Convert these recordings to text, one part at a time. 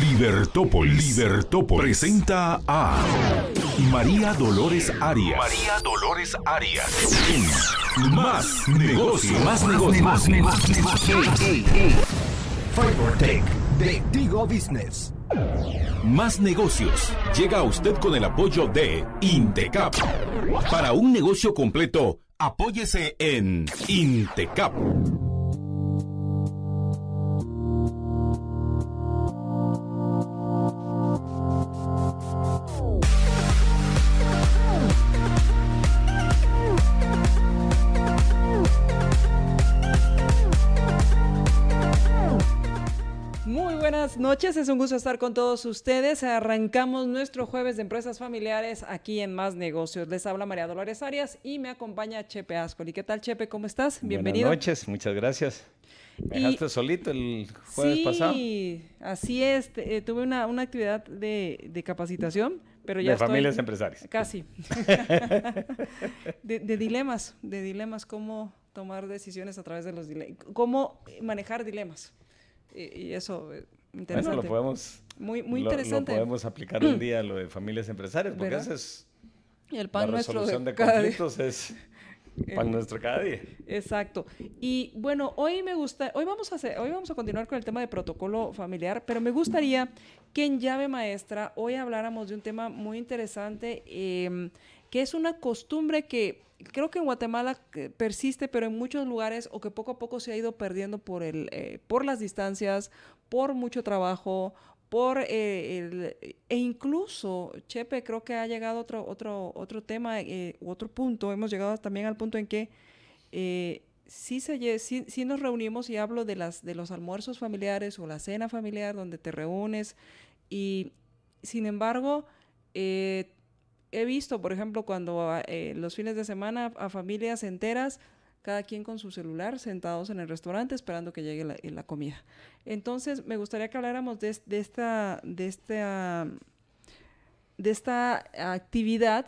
Libertópolis. Presenta a María Dolores Arias. En Más Negocios. FiberTech de Tigo Business. Más Negocios llega a usted con el apoyo de Intecap. Para un negocio completo, apóyese en Intecap. Buenas noches, es un gusto estar con todos ustedes. Arrancamos nuestro jueves de empresas familiares aquí en Más Negocios. Les habla María Dolores Arias y me acompaña Chepe Ascoli. ¿Qué tal, Chepe? ¿Cómo estás? Bienvenido. Buenas noches, muchas gracias. ¿Me dejaste solito el jueves pasado? Sí, así es. Tuve una actividad de capacitación, pero ya de familias empresarias. Casi. de dilemas, cómo tomar decisiones a través de los dilemas, cómo manejar dilemas. Y eso, interesante. Bueno, lo podemos... Muy interesante. Lo podemos aplicar un día, lo de familias empresarias, porque ¿verdad? ese es... El pan la nuestro resolución de cada conflictos día. es pan nuestro cada día. Exacto. Y bueno, hoy vamos a continuar con el tema de protocolo familiar, pero me gustaría que en Llave Maestra hoy habláramos de un tema muy interesante, que es una costumbre que creo que en Guatemala persiste, pero en muchos lugares, o que poco a poco se ha ido perdiendo por las distancias, por mucho trabajo, e incluso, Chepe, creo que ha llegado otro tema, otro punto. Hemos llegado también al punto en que sí nos reunimos, y hablo de los almuerzos familiares o la cena familiar donde te reúnes, y sin embargo, he visto, por ejemplo, cuando los fines de semana a familias enteras, cada quien con su celular, sentados en el restaurante esperando que llegue la comida. Entonces, me gustaría que habláramos de esta actividad,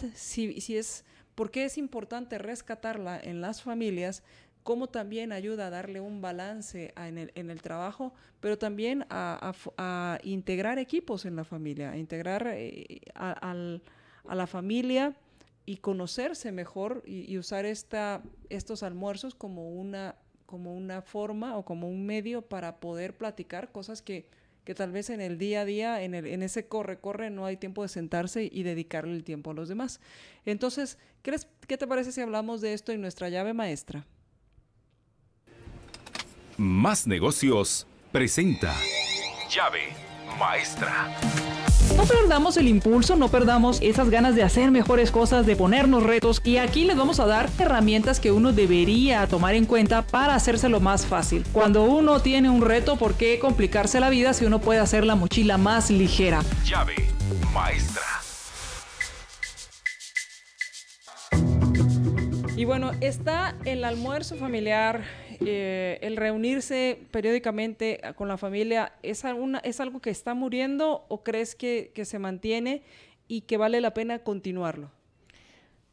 por qué es importante rescatarla en las familias, cómo también ayuda a darle un balance en el trabajo, pero también a integrar equipos en la familia, a integrar a la familia y conocerse mejor, y usar estos almuerzos como una forma o como un medio para poder platicar cosas que tal vez en el día a día, en ese corre, no hay tiempo de sentarse y dedicarle el tiempo a los demás. Entonces, ¿qué te parece si hablamos de esto en nuestra llave maestra? Más Negocios presenta Llave Maestra. No perdamos el impulso, no perdamos esas ganas de hacer mejores cosas, de ponernos retos, y aquí les vamos a dar herramientas que uno debería tomar en cuenta para hacérselo más fácil. Cuando uno tiene un reto, ¿por qué complicarse la vida si uno puede hacer la mochila más ligera? Llave Maestra. Y bueno, está el almuerzo familiar, el reunirse periódicamente con la familia. ¿Es algo que está muriendo, o crees que se mantiene y que vale la pena continuarlo?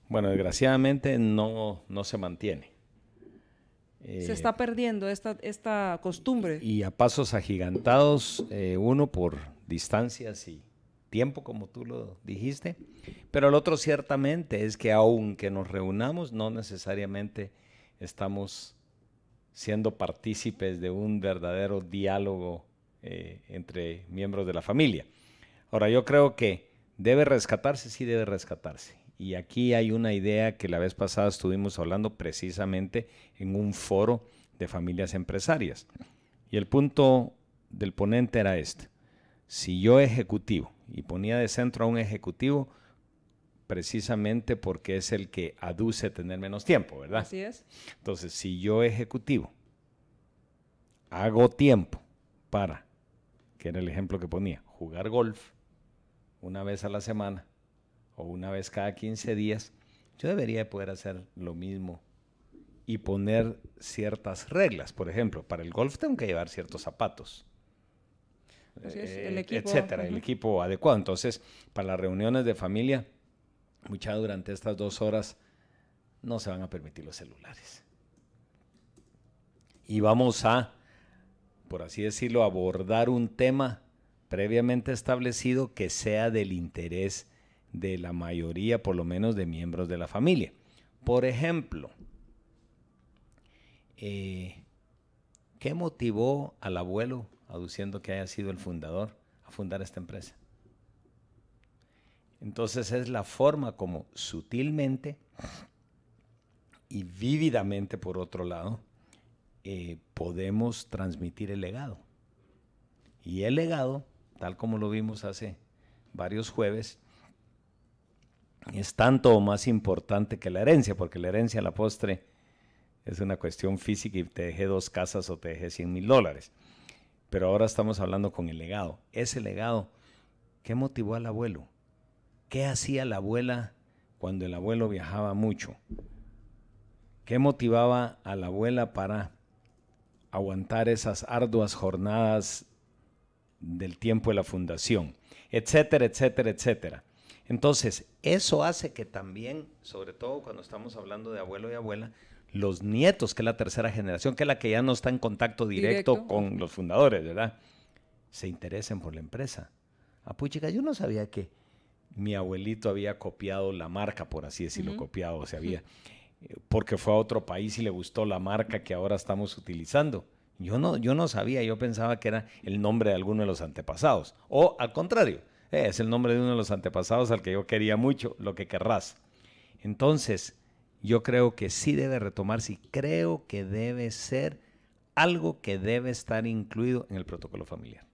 Bueno, desgraciadamente no se mantiene. Se está perdiendo esta costumbre. Y a pasos agigantados, uno por distancias y tiempo, como tú lo dijiste, pero el otro ciertamente es que aunque nos reunamos, no necesariamente estamos siendo partícipes de un verdadero diálogo entre miembros de la familia. Ahora, yo creo que debe rescatarse, sí debe rescatarse. Y aquí hay una idea que la vez pasada estuvimos hablando precisamente en un foro de familias empresarias. Y el punto del ponente era este: si yo ejecutivo, y ponía de centro a un ejecutivo precisamente porque es el que aduce tener menos tiempo, ¿verdad? Así es. Entonces, si yo ejecutivo hago tiempo para, que era el ejemplo que ponía, jugar golf una vez a la semana o una vez cada 15 días, yo debería de poder hacer lo mismo y poner ciertas reglas. Por ejemplo, para el golf tengo que llevar ciertos zapatos, el equipo, etcétera, el equipo adecuado. Entonces, para las reuniones de familia, durante estas 2 horas no se van a permitir los celulares. Y vamos a por así decirlo, abordar un tema previamente establecido que sea del interés de la mayoría, por lo menos de miembros de la familia. Por ejemplo, ¿qué motivó al abuelo, aduciendo que haya sido el fundador, a fundar esta empresa? Entonces es la forma como sutilmente y vívidamente, por otro lado, podemos transmitir el legado. Y el legado, tal como lo vimos hace varios jueves, es tanto o más importante que la herencia, porque la herencia a la postre es una cuestión física y te dejé 2 casas o te dejé $100,000. Pero ahora estamos hablando con el legado. Ese legado, ¿qué motivó al abuelo? ¿Qué hacía la abuela cuando el abuelo viajaba mucho? ¿Qué motivaba a la abuela para aguantar esas arduas jornadas del tiempo de la fundación? Etcétera, etcétera, etcétera. Entonces, eso hace que también, sobre todo cuando estamos hablando de abuelo y abuela, los nietos, que es la tercera generación, que es la que ya no está en contacto directo con los fundadores, ¿verdad?, se interesen por la empresa. Puchica, yo no sabía que mi abuelito había copiado la marca, por así decirlo, copiado, o sea, había, porque fue a otro país y le gustó la marca que ahora estamos utilizando. Yo no sabía, yo pensaba que era el nombre de alguno de los antepasados, o al contrario, es el nombre de uno de los antepasados al que yo quería mucho, lo que querrás. Entonces, yo creo que sí debe retomarse y creo que debe ser algo que debe estar incluido en el protocolo familiar.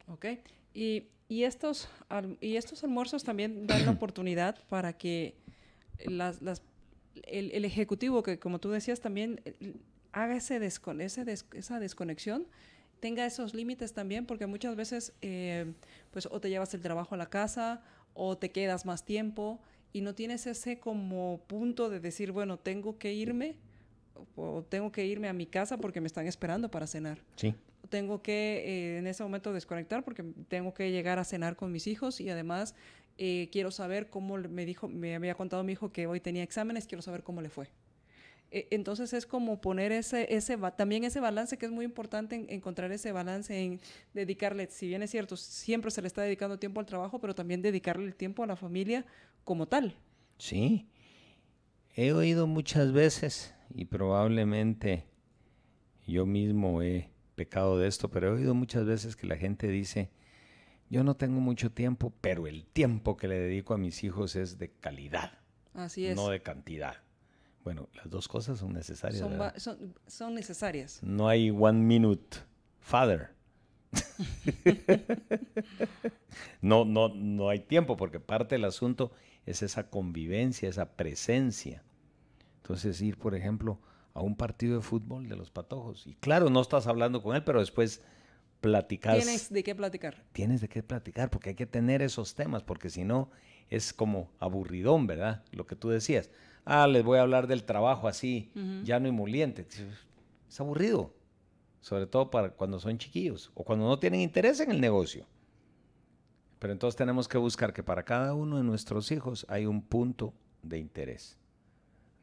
Ok, y estos almuerzos también dan la oportunidad para que el ejecutivo, que como tú decías, también haga esa desconexión, tenga esos límites también, porque muchas veces pues o te llevas el trabajo a la casa o te quedas más tiempo y no tienes ese como punto de decir, bueno, tengo que irme a mi casa porque me están esperando para cenar. Sí. Tengo que en ese momento desconectar porque tengo que llegar a cenar con mis hijos y además quiero saber cómo me había contado mi hijo que hoy tenía exámenes, quiero saber cómo le fue. Entonces es como poner también ese balance, que es muy importante encontrar ese balance en dedicarle, si bien es cierto, siempre se le está dedicando tiempo al trabajo, pero también dedicarle el tiempo a la familia como tal. Sí, he oído muchas veces y probablemente yo mismo he pecado de esto, pero he oído muchas veces que la gente dice, yo no tengo mucho tiempo, pero el tiempo que le dedico a mis hijos es de calidad, así es, no de cantidad. Bueno, las dos cosas son necesarias. Son necesarias. No hay 1 minute father. No hay tiempo, porque parte del asunto es esa convivencia, esa presencia. Entonces ir, por ejemplo, a un partido de fútbol de los Patojos. Y claro, no estás hablando con él, pero después platicas. Tienes de qué platicar. Tienes de qué platicar, porque hay que tener esos temas, porque si no es como aburridón, ¿verdad? Lo que tú decías. Les voy a hablar del trabajo así, llano y moliente. Es aburrido, sobre todo para cuando son chiquillos o cuando no tienen interés en el negocio. Pero entonces tenemos que buscar que para cada uno de nuestros hijos hay un punto de interés.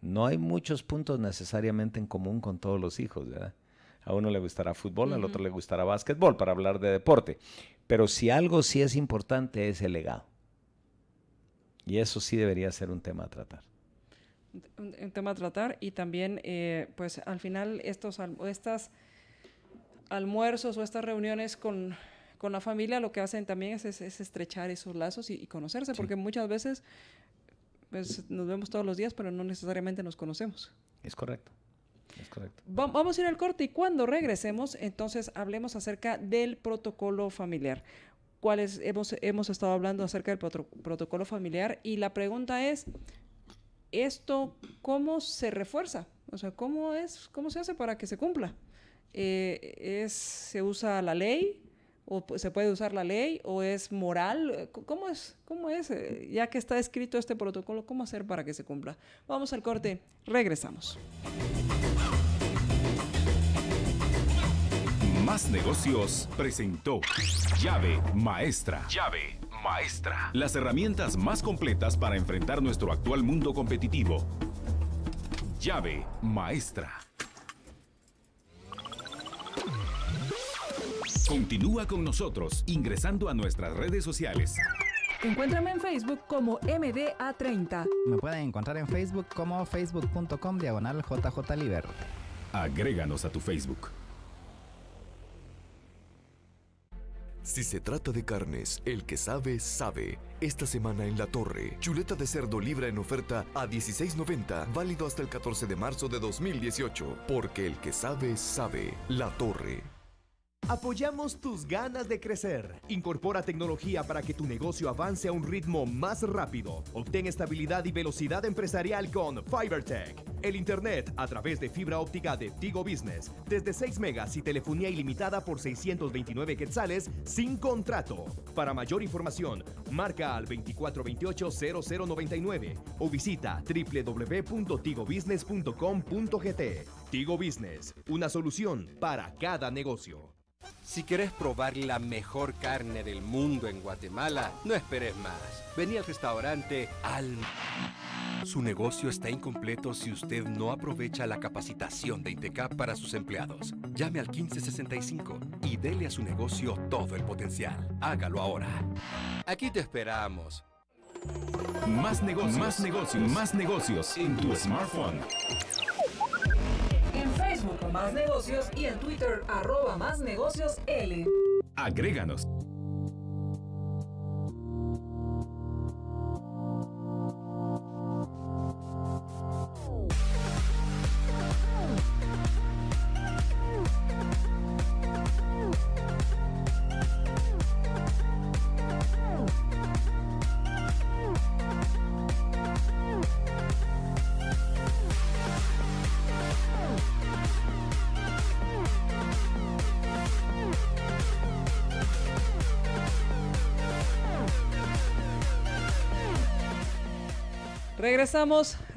No hay muchos puntos necesariamente en común con todos los hijos, ¿verdad? A uno le gustará fútbol, al otro le gustará básquetbol, para hablar de deporte. Pero si algo sí es importante es el legado. Y eso sí debería ser un tema a tratar. Un tema a tratar, y también pues al final estos almuerzos o estas reuniones con la familia lo que hacen también es estrechar esos lazos y conocerse, sí. Porque muchas veces pues, nos vemos todos los días, pero no necesariamente nos conocemos. Es correcto. Es correcto. Vamos a ir al corte y cuando regresemos, entonces hablemos acerca del protocolo familiar. Hemos estado hablando acerca del protocolo familiar y la pregunta es, ¿esto cómo se refuerza? O sea, ¿cómo se hace para que se cumpla? ¿Se usa la ley? ¿O se puede usar la ley? ¿O es moral? ¿Cómo es? Ya que está escrito este protocolo, ¿cómo hacer para que se cumpla? Vamos al corte, regresamos. Más Negocios presentó Llave Maestra. Llave Maestra. Las herramientas más completas para enfrentar nuestro actual mundo competitivo. Llave Maestra. Continúa con nosotros ingresando a nuestras redes sociales. Encuéntrame en Facebook como MDA30. Me pueden encontrar en Facebook como facebook.com/JJLiber. Agréganos a tu Facebook. Si se trata de carnes, el que sabe, sabe. Esta semana en La Torre, chuleta de cerdo libra en oferta a $16.90, válido hasta el 14 de marzo de 2018. Porque el que sabe, sabe. La Torre. Apoyamos tus ganas de crecer. Incorpora tecnología para que tu negocio avance a un ritmo más rápido. Obtén estabilidad y velocidad empresarial con FiberTech. El internet a través de fibra óptica de Tigo Business. Desde 6 megas y telefonía ilimitada por 629 quetzales sin contrato. Para mayor información, marca al 2428-0099 o visita www.tigobusiness.com.gt. Tigo Business, una solución para cada negocio. Si querés probar la mejor carne del mundo en Guatemala, no esperes más. Vení al restaurante Alma. Su negocio está incompleto si usted no aprovecha la capacitación de Intecap para sus empleados. Llame al 1565 y dele a su negocio todo el potencial. Hágalo ahora. Aquí te esperamos. Más negocios, más negocios, más negocios en tu smartphone. En Facebook Más Negocios y en Twitter @MásNegociosL. Agréganos.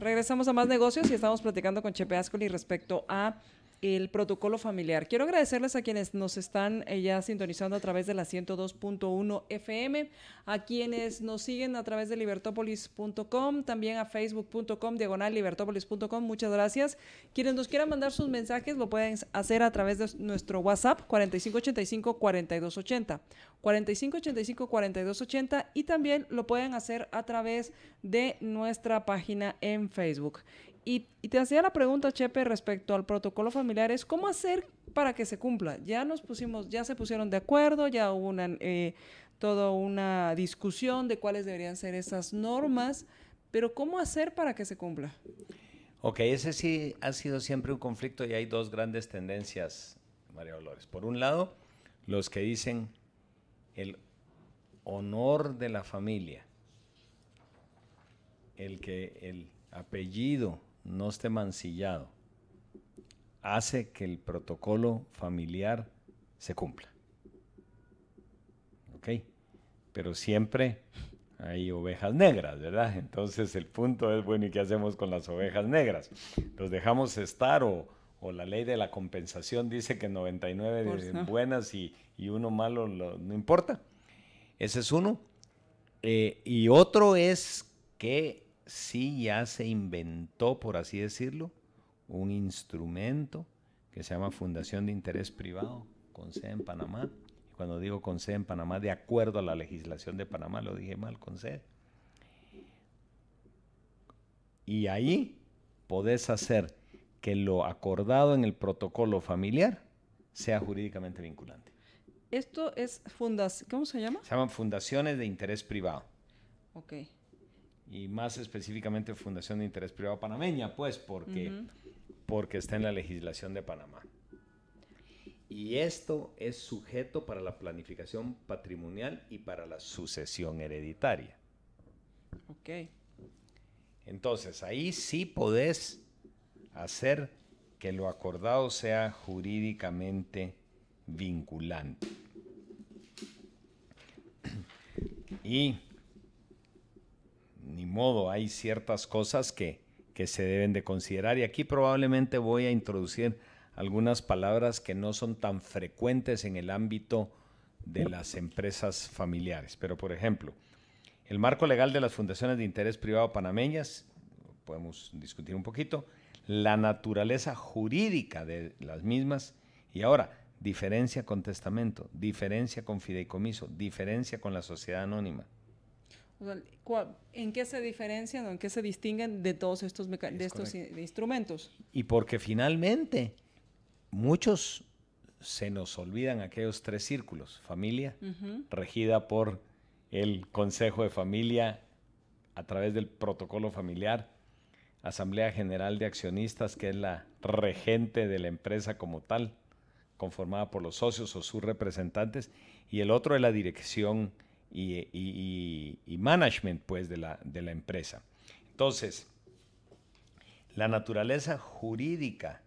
Regresamos a Más Negocios y estamos platicando con Chepe Ascoli respecto a el protocolo familiar. Quiero agradecerles a quienes nos están ya sintonizando a través de la 102.1 FM, a quienes nos siguen a través de libertopolis.com, también a facebook.com/libertopolis.com. Muchas gracias. Quienes nos quieran mandar sus mensajes lo pueden hacer a través de nuestro WhatsApp 4585-4280, 4585-4280, y también lo pueden hacer a través de nuestra página en Facebook. Y te hacía la pregunta, Chepe, respecto al protocolo familiar, es ¿cómo hacer para que se cumpla? Ya se pusieron de acuerdo, ya hubo toda una discusión de cuáles deberían ser esas normas, pero ¿cómo hacer para que se cumpla? Ok, ese sí ha sido siempre un conflicto y hay dos grandes tendencias, María Dolores. Por un lado, los que dicen el honor de la familia, el que el apellido no esté mancillado, hace que el protocolo familiar se cumpla. ¿Ok? Pero siempre hay ovejas negras, ¿verdad? Entonces el punto es, bueno, ¿y qué hacemos con las ovejas negras? ¿Los dejamos estar o la ley de la compensación dice que 99 buenas y uno malo no importa? Ese es uno. Y otro es que sí ya se inventó, por así decirlo, un instrumento que se llama Fundación de Interés Privado, con sede en Panamá. Y cuando digo con sede en Panamá, de acuerdo a la legislación de Panamá, lo dije mal, con sede. Y ahí podés hacer que lo acordado en el protocolo familiar sea jurídicamente vinculante. Esto es ¿cómo se llama? Se llaman fundaciones de interés privado. Ok. Y más específicamente Fundación de Interés Privado Panameña, pues, porque está en la legislación de Panamá. Y esto es sujeto para la planificación patrimonial y para la sucesión hereditaria. Ok. Entonces, ahí sí podés hacer que lo acordado sea jurídicamente vinculante. Y ni modo, hay ciertas cosas que se deben de considerar, y aquí probablemente voy a introducir algunas palabras que no son tan frecuentes en el ámbito de las empresas familiares. Pero, por ejemplo, el marco legal de las fundaciones de interés privado panameñas, podemos discutir un poquito, la naturaleza jurídica de las mismas, y ahora, diferencia con testamento, diferencia con fideicomiso, diferencia con la sociedad anónima. O sea, ¿en qué se diferencian o en qué se distinguen de todos estos, instrumentos? Y porque finalmente muchos se nos olvidan aquellos 3 círculos. Familia, regida por el Consejo de Familia a través del protocolo familiar. Asamblea General de Accionistas, que es la regente de la empresa como tal, conformada por los socios o sus representantes. Y el otro es la dirección y management, pues, de la empresa. Entonces, la naturaleza jurídica,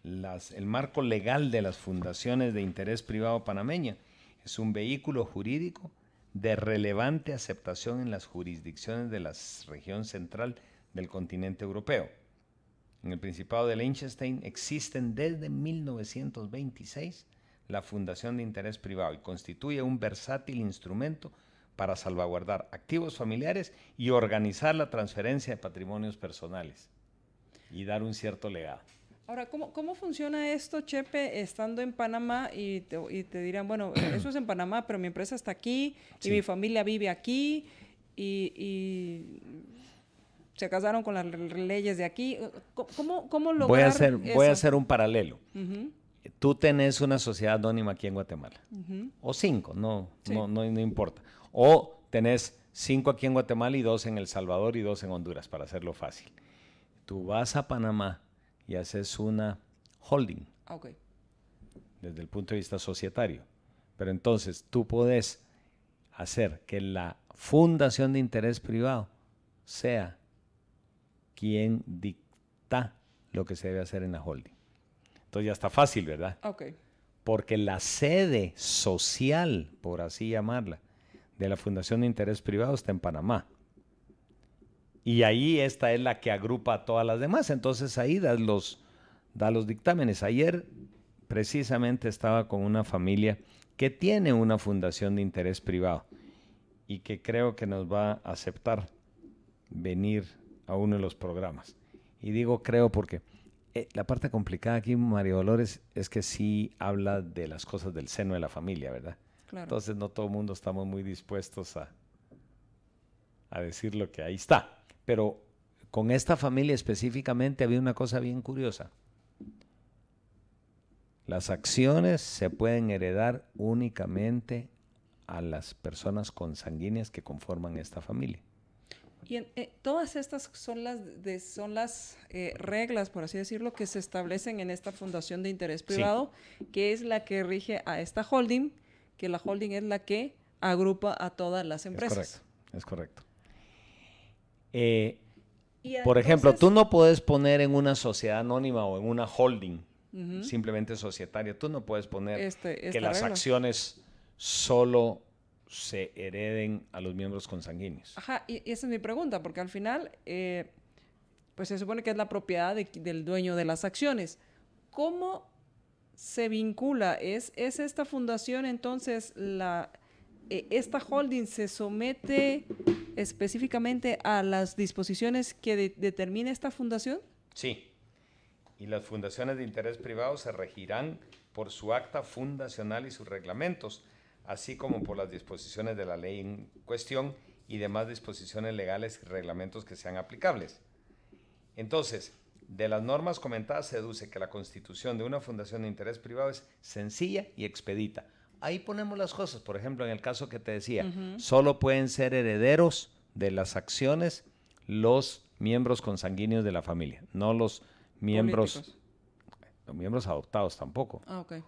el marco legal de las fundaciones de interés privado panameña es un vehículo jurídico de relevante aceptación en las jurisdicciones de la región central del continente europeo. En el Principado de Liechtenstein existen desde 1926 la Fundación de Interés Privado y constituye un versátil instrumento para salvaguardar activos familiares y organizar la transferencia de patrimonios personales y dar un cierto legado. Ahora, ¿cómo funciona esto, Chepe, estando en Panamá y te dirán, bueno, eso es en Panamá, pero mi empresa está aquí y mi familia vive aquí y se casaron con las leyes de aquí? ¿Cómo lograr eso? Voy a hacer un paralelo. Tú tenés una sociedad anónima aquí en Guatemala, o 5, no importa. O tenés 5 aquí en Guatemala y 2 en El Salvador y 2 en Honduras, para hacerlo fácil. Tú vas a Panamá y haces una holding, desde el punto de vista societario. Pero entonces tú puedes hacer que la fundación de interés privado sea quien dicta lo que se debe hacer en la holding. Entonces ya está fácil, ¿verdad? Porque la sede social, por así llamarla, de la Fundación de Interés Privado está en Panamá. Y ahí esta es la que agrupa a todas las demás. Entonces ahí da los dictámenes. Ayer precisamente estaba con una familia que tiene una fundación de interés privado y que creo que nos va a aceptar venir a uno de los programas. Y digo creo porque la parte complicada aquí, María Dolores, es que sí habla de las cosas del seno de la familia, ¿verdad? Claro. Entonces no todo el mundo estamos muy dispuestos a decir lo que ahí está. Pero con esta familia específicamente había una cosa bien curiosa. Las acciones se pueden heredar únicamente a las personas consanguíneas que conforman esta familia. Y todas estas son las reglas, por así decirlo, que se establecen en esta fundación de interés privado, que es la que rige a esta holding, que la holding es la que agrupa a todas las empresas. Es correcto. Por ejemplo, tú no puedes poner en una sociedad anónima o en una holding simplemente societaria, tú no puedes poner que las acciones solo se hereden a los miembros consanguíneos. Ajá, y esa es mi pregunta, porque al final, pues se supone que es la propiedad del dueño de las acciones. ¿Cómo se vincula? ¿Es esta fundación entonces esta holding se somete específicamente a las disposiciones que determina esta fundación? Sí, y las fundaciones de interés privado se regirán por su acta fundacional y sus reglamentos, así como por las disposiciones de la ley en cuestión y demás disposiciones legales y reglamentos que sean aplicables. Entonces, de las normas comentadas se deduce que la constitución de una fundación de interés privado es sencilla y expedita. Ahí ponemos las cosas. Por ejemplo, en el caso que te decía, solo pueden ser herederos de las acciones los miembros consanguíneos de la familia, no los miembros políticos. Los miembros adoptados tampoco.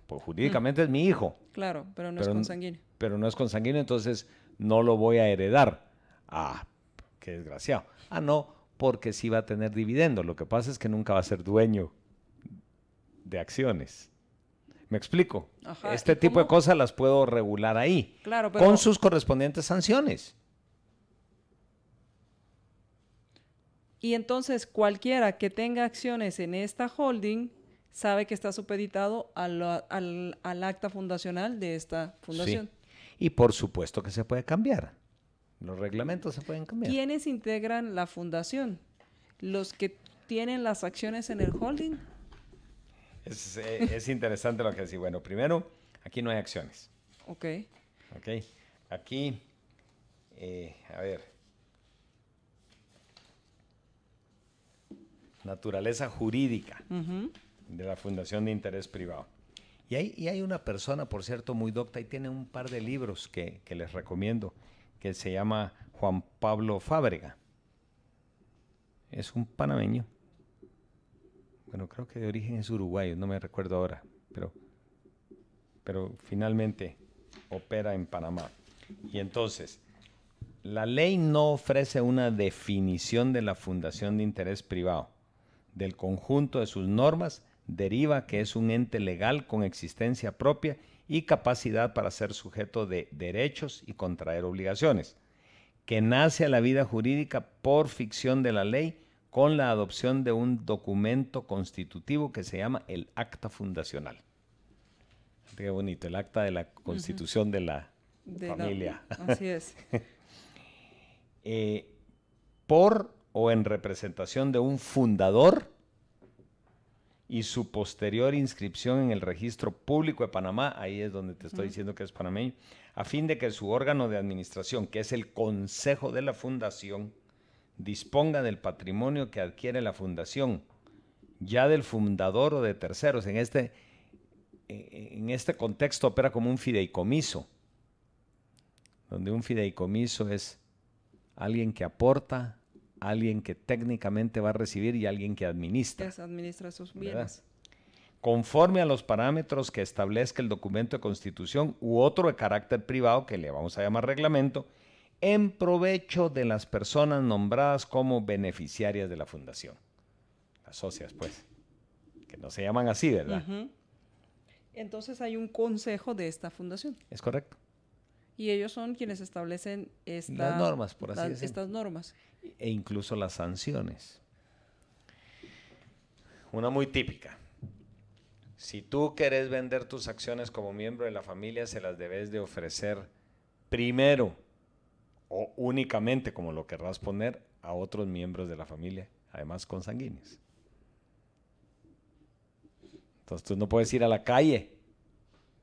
Pues jurídicamente es mi hijo. Claro, pero no es consanguíneo. Pero no es consanguíneo, entonces no lo voy a heredar. Qué desgraciado. No, porque sí va a tener dividendo. Lo que pasa es que nunca va a ser dueño de acciones. ¿Me explico? Ajá, este tipo de cosas las puedo regular ahí, claro, pero con sus correspondientes sanciones. Y entonces cualquiera que tenga acciones en esta holding sabe que está supeditado al acta fundacional de esta fundación. Sí. Y por supuesto que se puede cambiar. Los reglamentos se pueden cambiar. ¿Quiénes integran la fundación? ¿Los que tienen las acciones en el holding? Es interesante lo que decís. Bueno, primero, aquí no hay acciones. Ok. Ok. Aquí, a ver. Naturaleza jurídica de la Fundación de Interés Privado. Y hay una persona, por cierto, muy docta y tiene un par de libros que les recomiendo, que se llama Juan Pablo Fábrega. Es un panameño. Bueno, creo que de origen es uruguayo, no me recuerdo ahora, pero finalmente opera en Panamá. Y entonces, la ley no ofrece una definición de la fundación de interés privado. Del conjunto de sus normas deriva que es un ente legal con existencia propia y capacidad para ser sujeto de derechos y contraer obligaciones, que nace a la vida jurídica por ficción de la ley con la adopción de un documento constitutivo que se llama el acta fundacional. Qué bonito, el acta de la constitución de la familia. Así es. Por o en representación de un fundador y su posterior inscripción en el registro público de Panamá, ahí es donde te estoy diciendo que es panameño, a fin de que su órgano de administración, que es el consejo de la fundación, disponga del patrimonio que adquiere la fundación, ya del fundador o de terceros. En este contexto opera como un fideicomiso, donde un fideicomiso es alguien que aporta, alguien que técnicamente va a recibir y alguien que administra. Administra sus bienes. ¿Verdad? Conforme a los parámetros que establezca el documento de constitución u otro de carácter privado, que le vamos a llamar reglamento, en provecho de las personas nombradas como beneficiarias de la fundación. Las socias, pues, que no se llaman así, ¿verdad? Entonces hay un consejo de esta fundación. Es correcto. Y ellos son quienes establecen las normas, por así decirlo. Estas normas. E incluso las sanciones. Una muy típica. Si tú querés vender tus acciones como miembro de la familia, se las debes de ofrecer primero o únicamente, como lo querrás poner, a otros miembros de la familia, además consanguíneos. Entonces tú no puedes ir a la calle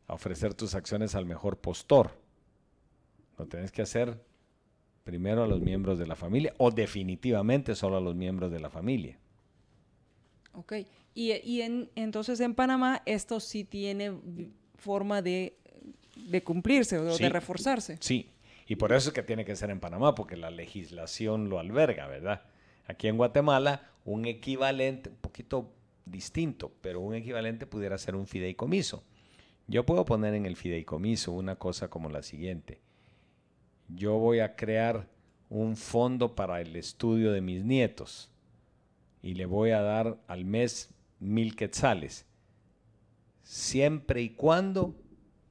a ofrecer tus acciones al mejor postor. Lo tienes que hacer primero a los miembros de la familia o definitivamente solo a los miembros de la familia. Ok. Entonces en Panamá esto sí tiene forma de cumplirse o Sí, de reforzarse. Sí, y por eso es que tiene que ser en Panamá, porque la legislación lo alberga, ¿verdad? Aquí en Guatemala, un equivalente, un poquito distinto, pero un equivalente pudiera ser un fideicomiso. Yo puedo poner en el fideicomiso una cosa como la siguiente. Yo voy a crear un fondo para el estudio de mis nietos y le voy a dar al mes 1,000 quetzales, siempre y cuando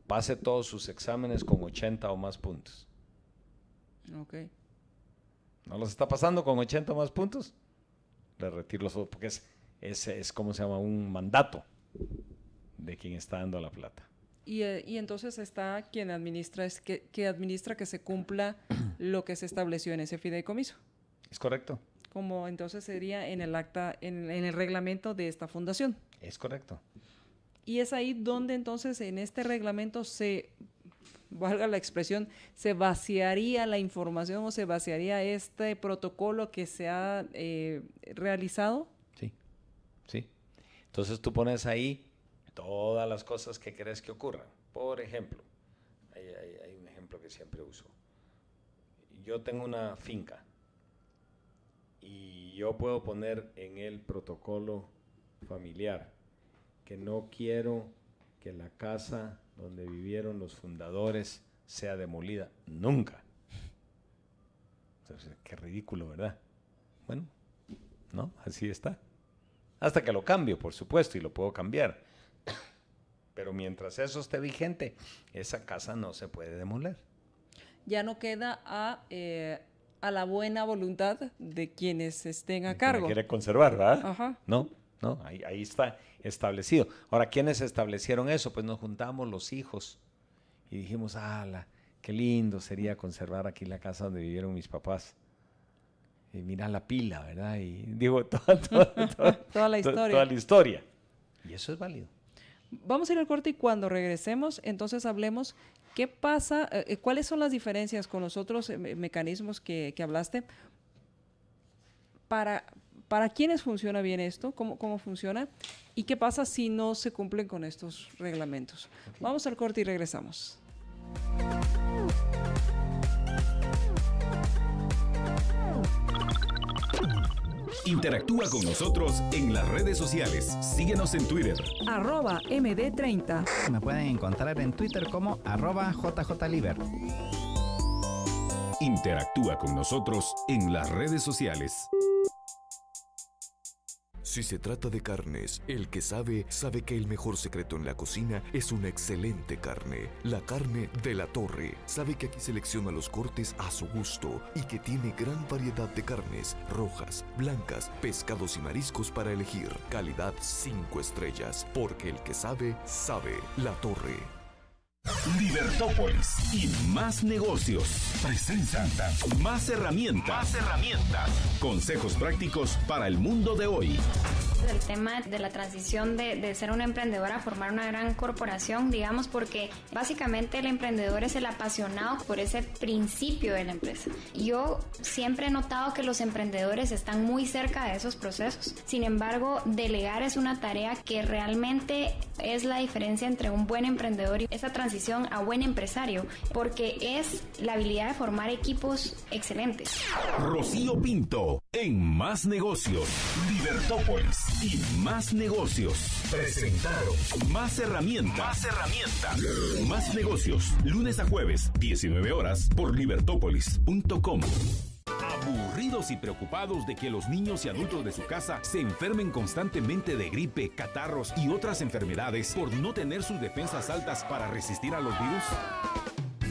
pase todos sus exámenes con 80 o más puntos. Ok. ¿No los está pasando con 80 o más puntos? Le retiro los otros, porque es como se llama, un mandato de quien está dando la plata. Y entonces está quien administra, que administra que se cumpla lo que se estableció en ese fideicomiso. ¿Es correcto? Como entonces sería en el acta, en el reglamento de esta fundación. Es correcto. Y es ahí donde entonces en este reglamento valga la expresión, se vaciaría la información o se vaciaría este protocolo que se ha realizado. Sí, sí. Entonces tú pones ahí todas las cosas que querés que ocurran. Por ejemplo, hay un ejemplo que siempre uso. Yo tengo una finca y yo puedo poner en el protocolo familiar que no quiero que la casa donde vivieron los fundadores sea demolida nunca. Entonces, qué ridículo, ¿verdad? Bueno, no, así está. Hasta que lo cambio, por supuesto, y lo puedo cambiar. Pero mientras eso esté vigente, esa casa no se puede demoler. Ya no queda a la buena voluntad de quienes estén a cargo. Quiere conservar, ¿verdad? Ajá. No, ahí está establecido. Ahora, ¿quiénes establecieron eso? Pues nos juntamos los hijos y dijimos, qué lindo sería conservar aquí la casa donde vivieron mis papás. Y mira la pila, ¿verdad? Y digo, toda la historia. Y eso es válido. Vamos a ir al corte y cuando regresemos, entonces hablemos qué pasa, cuáles son las diferencias con los otros mecanismos que hablaste. ¿Para quiénes funciona bien esto? ¿Cómo funciona? ¿Y qué pasa si no se cumplen con estos reglamentos? Okay. Vamos al corte y regresamos. Interactúa con nosotros en las redes sociales. Síguenos en Twitter. @MD30. Me pueden encontrar en Twitter como @JJLiber. Interactúa con nosotros en las redes sociales. Si se trata de carnes, el que sabe, sabe que el mejor secreto en la cocina es una excelente carne. La carne de La Torre. Sabe que aquí selecciona los cortes a su gusto y que tiene gran variedad de carnes, rojas, blancas, pescados y mariscos para elegir. Calidad 5 estrellas, porque el que sabe, sabe. La Torre. Libertópolis y Más Negocios presentan Más Herramientas. Consejos prácticos para el mundo de hoy. El tema de la transición de ser un emprendedor a formar una gran corporación, digamos, porque básicamente el emprendedor es el apasionado por ese principio de la empresa. Yo siempre he notado que los emprendedores están muy cerca de esos procesos. Sin embargo, delegar es una tarea que realmente es la diferencia entre un buen emprendedor y esa transición a buen empresario, porque es la habilidad de formar equipos excelentes. Rocío Pinto en Más Negocios. Libertópolis y Más Negocios presentaron Más Herramientas. Más Negocios, lunes a jueves, 19 horas, por libertópolis.com. ¿Aburridos y preocupados de que los niños y adultos de su casa se enfermen constantemente de gripe, catarros y otras enfermedades por no tener sus defensas altas para resistir a los virus?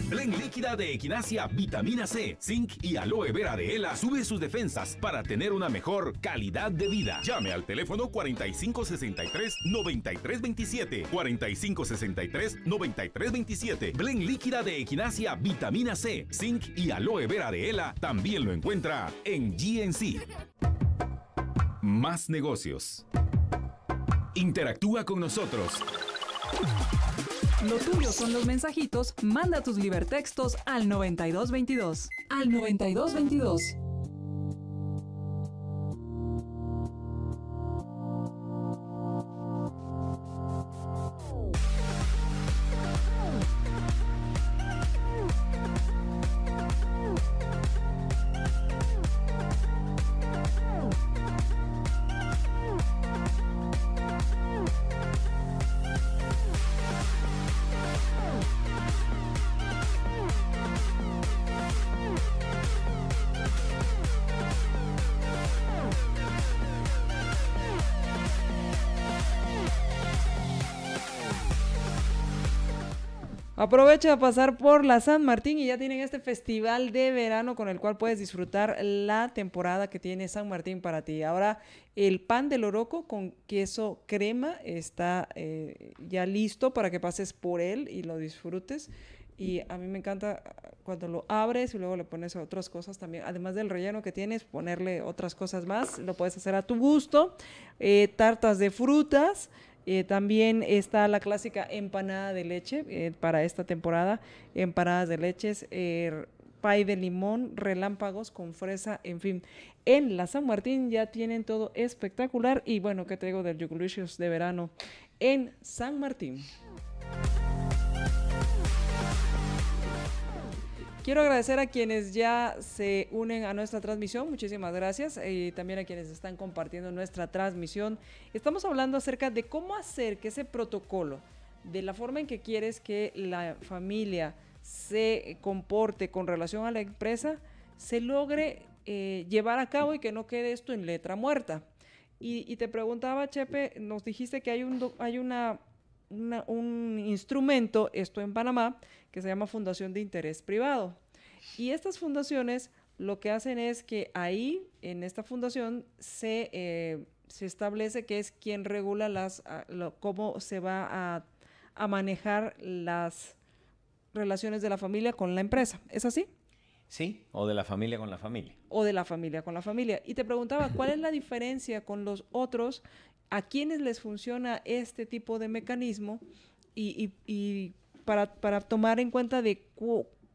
Blend líquida de Equinacia, vitamina C, zinc y aloe vera de Ela sube sus defensas para tener una mejor calidad de vida. Llame al teléfono 4563-9327. 4563-9327. Blend líquida de Equinacia, vitamina C, zinc y aloe vera de Ela también lo encuentra en GNC. Más Negocios. Interactúa con nosotros. Lo tuyo son los mensajitos. Manda tus libertextos al 9222. Al 9222. Aprovecha a pasar por la San Martín y ya tienen este festival de verano con el cual puedes disfrutar la temporada que tiene San Martín para ti. Ahora el pan de loroco con queso crema está ya listo para que pases por él y lo disfrutes. Y a mí me encanta cuando lo abres y luego le pones otras cosas también. Además del relleno que tienes, ponerle otras cosas más. Lo puedes hacer a tu gusto. Tartas de frutas. También está la clásica empanada de leche para esta temporada. Empanadas de leches, pay de limón, relámpagos con fresa, en fin. En la San Martín ya tienen todo espectacular. Y bueno, ¿qué te digo del Yugulicious de verano en San Martín? Quiero agradecer a quienes ya se unen a nuestra transmisión, muchísimas gracias, y también a quienes están compartiendo nuestra transmisión. Estamos hablando acerca de cómo hacer que ese protocolo, de la forma en que quieres que la familia se comporte con relación a la empresa, se logre llevar a cabo y que no quede esto en letra muerta. Y te preguntaba, Chepe, nos dijiste que hay un instrumento, esto en Panamá, que se llama Fundación de Interés Privado. Y estas fundaciones lo que hacen es que ahí, en esta fundación, se establece que es quien regula cómo se va a manejar las relaciones de la familia con la empresa. ¿Es así? Sí, o de la familia con la familia. O de la familia con la familia. Y te preguntaba, ¿cuál es la diferencia con los otros? ¿A quiénes les funciona este tipo de mecanismo? Y para tomar en cuenta de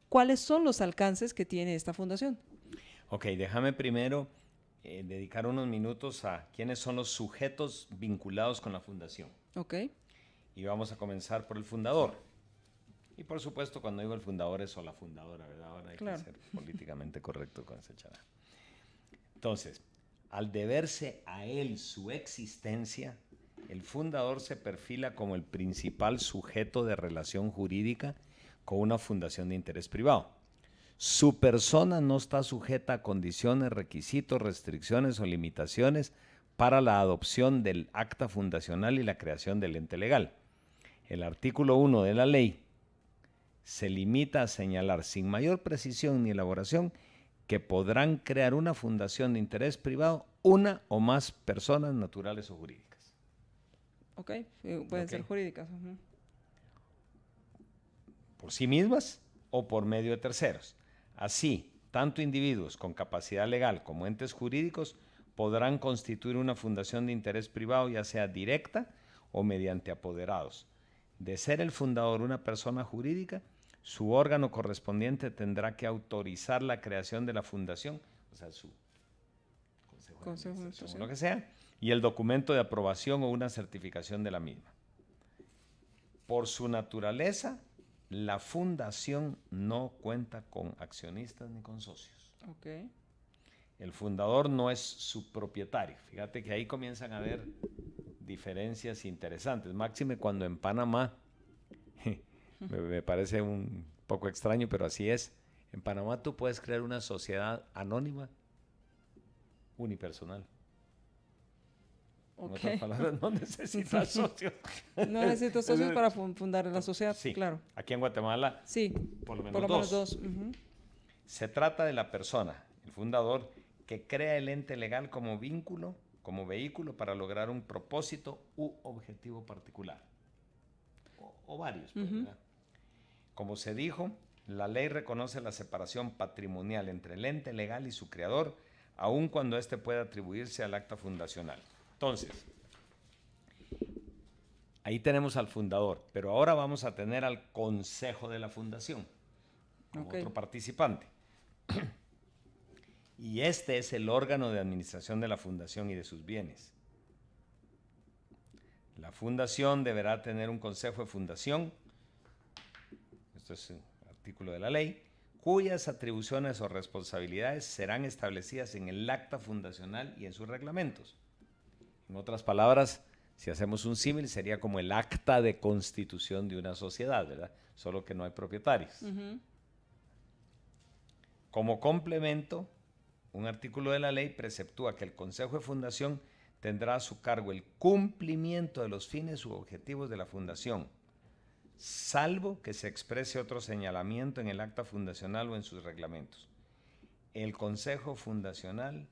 cuáles son los alcances que tiene esta fundación. Ok, déjame primero dedicar unos minutos a quiénes son los sujetos vinculados con la fundación. Ok. Y vamos a comenzar por el fundador. Y por supuesto, cuando digo el fundador es o la fundadora, ¿verdad? Ahora hay que ser políticamente correcto con esa charada. Entonces, al deberse a él su existencia, el fundador se perfila como el principal sujeto de relación jurídica con una fundación de interés privado. Su persona no está sujeta a condiciones, requisitos, restricciones o limitaciones para la adopción del acta fundacional y la creación del ente legal. El artículo 1 de la ley se limita a señalar sin mayor precisión ni elaboración que podrán crear una fundación de interés privado una o más personas naturales o jurídicas. Ok, pueden ser jurídicas. Por sí mismas o por medio de terceros. Así, tanto individuos con capacidad legal como entes jurídicos podrán constituir una fundación de interés privado, ya sea directa o mediante apoderados. De ser el fundador una persona jurídica, su órgano correspondiente tendrá que autorizar la creación de la fundación, o sea, su consejo de administración, lo que sea, y el documento de aprobación o una certificación de la misma. Por su naturaleza, la fundación no cuenta con accionistas ni con socios. Okay. El fundador no es su propietario. Fíjate que ahí comienzan a haber diferencias interesantes. Máxime cuando en Panamá, me parece un poco extraño, pero así es. En Panamá tú puedes crear una sociedad anónima unipersonal. En otras palabras, no necesitas socios. No necesito socios para fundar la sociedad, sí, claro. Aquí en Guatemala, sí, por lo menos dos. Se trata de la persona, el fundador, que crea el ente legal como vínculo, como vehículo para lograr un propósito u objetivo particular. O varios, pues, ¿verdad? Como se dijo, la ley reconoce la separación patrimonial entre el ente legal y su creador, aun cuando éste pueda atribuirse al acta fundacional. Entonces, ahí tenemos al fundador, pero ahora vamos a tener al consejo de la fundación, como otro participante. Y este es el órgano de administración de la fundación y de sus bienes. La fundación deberá tener un consejo de fundación, esto es el artículo de la ley, cuyas atribuciones o responsabilidades serán establecidas en el acta fundacional y en sus reglamentos. En otras palabras, si hacemos un símil, sería como el acta de constitución de una sociedad, ¿verdad? Solo que no hay propietarios. Como complemento, un artículo de la ley preceptúa que el Consejo de Fundación tendrá a su cargo el cumplimiento de los fines u objetivos de la fundación, salvo que se exprese otro señalamiento en el acta fundacional o en sus reglamentos. El Consejo Fundacional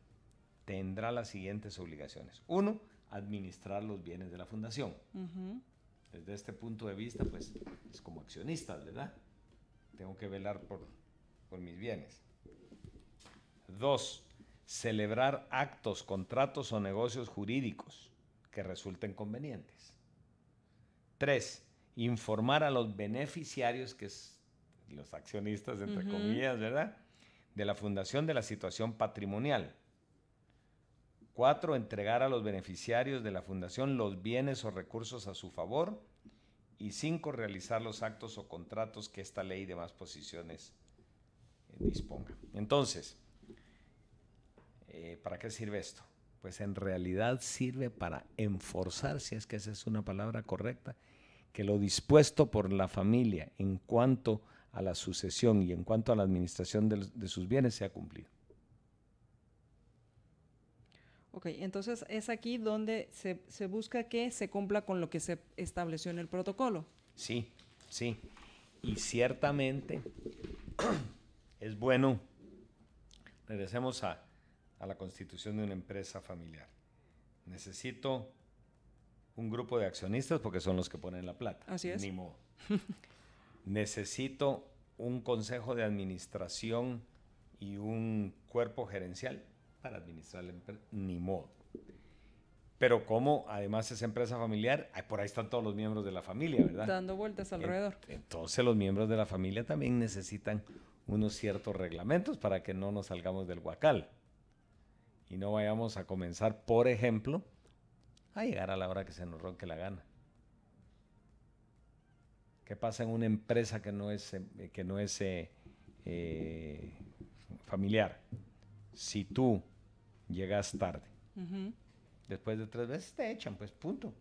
tendrá las siguientes obligaciones. 1, administrar los bienes de la fundación. Desde este punto de vista, pues, es como accionista, ¿verdad? Tengo que velar por mis bienes. 2, celebrar actos, contratos o negocios jurídicos que resulten convenientes. 3, informar a los beneficiarios, que es los accionistas, entre comillas, ¿verdad?, de la fundación de la situación patrimonial. 4, entregar a los beneficiarios de la fundación los bienes o recursos a su favor. Y 5, realizar los actos o contratos que esta ley y demás posiciones disponga. Entonces, ¿para qué sirve esto? Pues en realidad sirve para enforzar, si es que esa es una palabra correcta, que lo dispuesto por la familia en cuanto a la sucesión y en cuanto a la administración de sus bienes sea cumplido. Ok, entonces es aquí donde se busca que se cumpla con lo que se estableció en el protocolo. Sí, sí. Y ciertamente es bueno, regresemos a la constitución de una empresa familiar. Necesito un grupo de accionistas porque son los que ponen la plata. Así es. Ni modo. Necesito un consejo de administración y un cuerpo gerencial para administrar la empresa, ni modo. Pero como además es empresa familiar, por ahí están todos los miembros de la familia, ¿verdad? Dando vueltas alrededor. Entonces los miembros de la familia también necesitan unos ciertos reglamentos para que no nos salgamos del huacal. Y no vayamos a comenzar, por ejemplo, a llegar a la hora que se nos ronque la gana. ¿Qué pasa en una empresa que no es familiar? Si tú llegas tarde, después de 3 veces te echan, pues punto.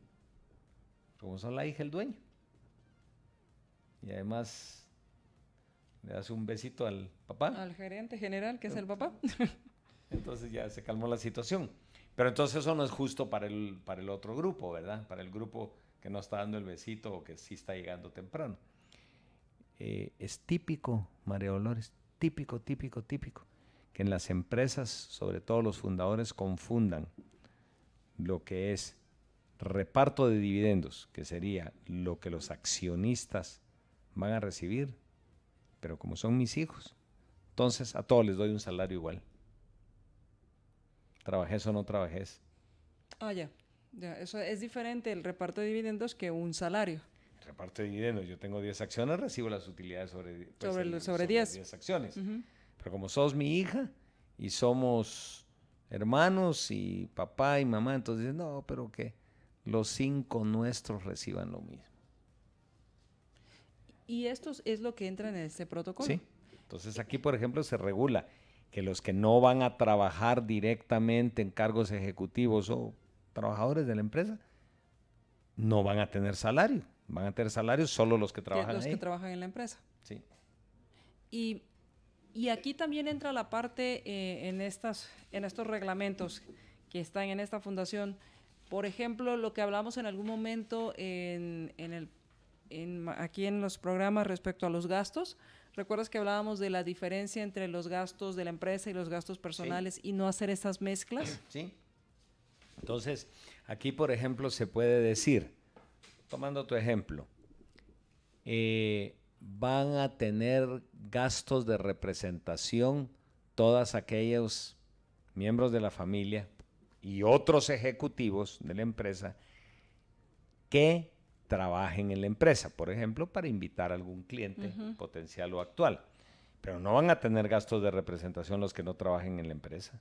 Como son la hija del dueño. Y además le das un besito al papá. Al gerente general, que es el papá. Entonces ya se calmó la situación. Pero entonces eso no es justo para el otro grupo, ¿verdad? Para el grupo que no está dando el besito o que sí está llegando temprano. Es típico, María Dolores, típico, que en las empresas, sobre todo los fundadores, confundan lo que es reparto de dividendos, que sería lo que los accionistas van a recibir, pero como son mis hijos, entonces a todos les doy un salario igual. Trabajes o no trabajes. Ya, eso es diferente el reparto de dividendos que un salario. El reparto de dividendos, yo tengo 10 acciones, recibo las utilidades sobre 10 acciones. Pero como sos mi hija y somos hermanos y papá y mamá, entonces no, pero que los 5 nuestros reciban lo mismo. Y esto es lo que entra en este protocolo. Sí. Entonces aquí, por ejemplo, se regula que los que no van a trabajar directamente en cargos ejecutivos o trabajadores de la empresa no van a tener salario. Van a tener salario solo los que trabajan los ahí. que trabajan en la empresa. Sí. Y aquí también entra la parte en estos reglamentos que están en esta fundación. Por ejemplo, lo que hablamos en algún momento aquí en los programas respecto a los gastos. ¿Recuerdas que hablábamos de la diferencia entre los gastos de la empresa y los gastos personales y no hacer esas mezclas? Sí. Entonces, aquí, por ejemplo, se puede decir, tomando tu ejemplo, van a tener gastos de representación todos aquellos miembros de la familia y otros ejecutivos de la empresa que trabajen en la empresa, por ejemplo, para invitar a algún cliente potencial o actual. Pero no van a tener gastos de representación los que no trabajen en la empresa.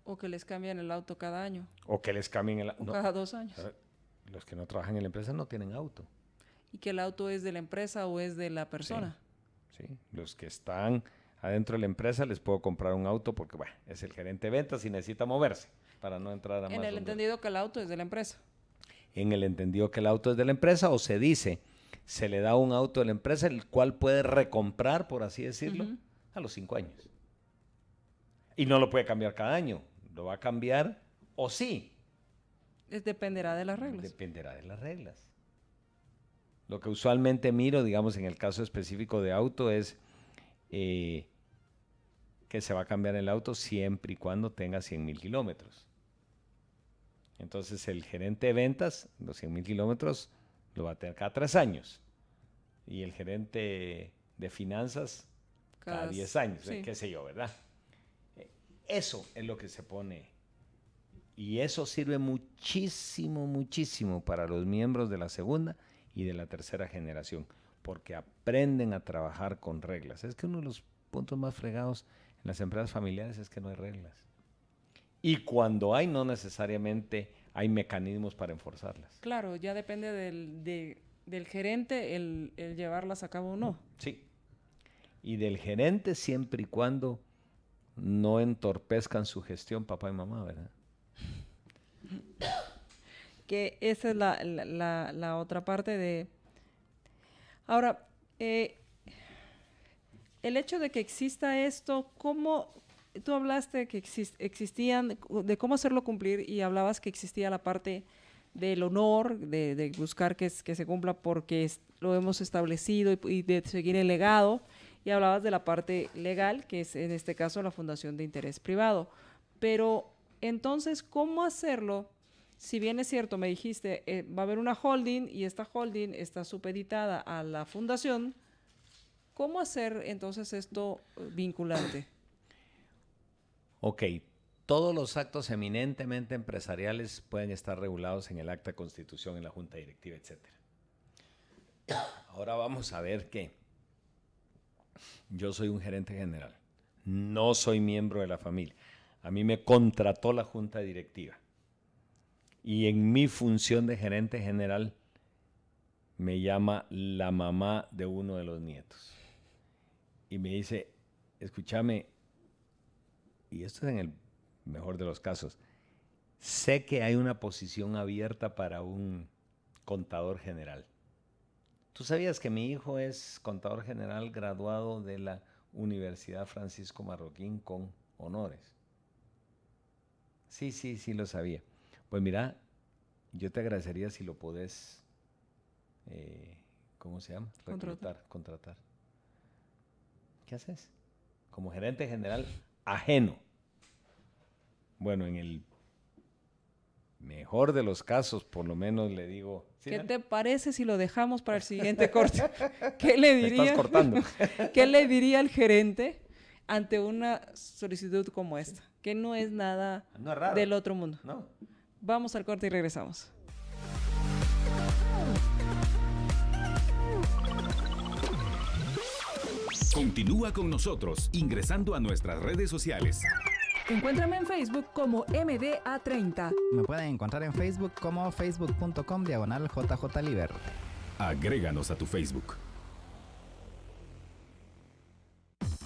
O que les cambian el auto cada año. O que les cambien el auto. Cada 2 años. Los que no trabajan en la empresa no tienen auto. ¿Y que el auto es de la empresa o es de la persona? Sí. Los que están adentro de la empresa les puedo comprar un auto porque, bueno, es el gerente de ventas y necesita moverse para no entrar a más. En el entendido que el auto es de la empresa. En el entendido que el auto es de la empresa, o se dice, se le da un auto de la empresa, el cual puede recomprar, por así decirlo, a los 5 años. Y no lo puede cambiar cada año, lo va a cambiar o sí. Dependerá de las reglas. Dependerá de las reglas. Lo que usualmente miro, digamos, en el caso específico de auto es que se va a cambiar el auto siempre y cuando tenga 100,000 kilómetros. Entonces el gerente de ventas, los 100,000 kilómetros, lo va a tener cada 3 años. Y el gerente de finanzas, cada 10 años, sí. Qué sé yo, ¿verdad? Eso es lo que se pone. Y eso sirve muchísimo, muchísimo para los miembros de la segunda y de la tercera generación, porque aprenden a trabajar con reglas. Es que uno de los puntos más fregados en las empresas familiares es que no hay reglas. Y cuando hay, no necesariamente hay mecanismos para enforzarlas. Claro, ya depende del gerente el llevarlas a cabo o no. Sí. Y del gerente siempre y cuando no entorpezcan su gestión papá y mamá, ¿verdad? Que esa es la otra parte de... Ahora, el hecho de que exista esto, ¿cómo...? Tú hablaste de que existían, de cómo hacerlo cumplir, y hablabas que existía la parte del honor, de buscar que se cumpla porque lo hemos establecido y de seguir el legado, y hablabas de la parte legal, que es en este caso la fundación de interés privado. Pero entonces, ¿cómo hacerlo? Si bien es cierto, me dijiste, va a haber una holding y esta holding está supeditada a la fundación, ¿Cómo hacer entonces esto vinculante? Ok, todos los actos eminentemente empresariales pueden estar regulados en el acta de constitución, en la junta directiva, etc. Ahora vamos a ver que yo soy un gerente general, no soy miembro de la familia. A mí me contrató la junta directiva y en mi función de gerente general me llama la mamá de uno de los nietos y me dice, escúchame, y esto es en el mejor de los casos, sé que hay una posición abierta para un contador general. ¿Tú sabías que mi hijo es contador general graduado de la Universidad Francisco Marroquín con honores? Sí, lo sabía. Pues mira, yo te agradecería si lo podés, ¿cómo se llama? Contratar. ¿Qué haces? Como gerente general ajeno. Bueno, en el mejor de los casos, por lo menos le digo... ¿Sí, ¿Qué Dan? te parece si lo dejamos para el siguiente corte? ¿Qué le Me diría? estás cortando. ¿Qué le diría el gerente ante una solicitud como esta? Que no es nada No es raro. del otro mundo. No. Vamos al corte y regresamos. Continúa con nosotros ingresando a nuestras redes sociales. Encuéntrame en Facebook como MDA30. Me pueden encontrar en Facebook como facebook.com/JJLiber. Agréganos a tu Facebook.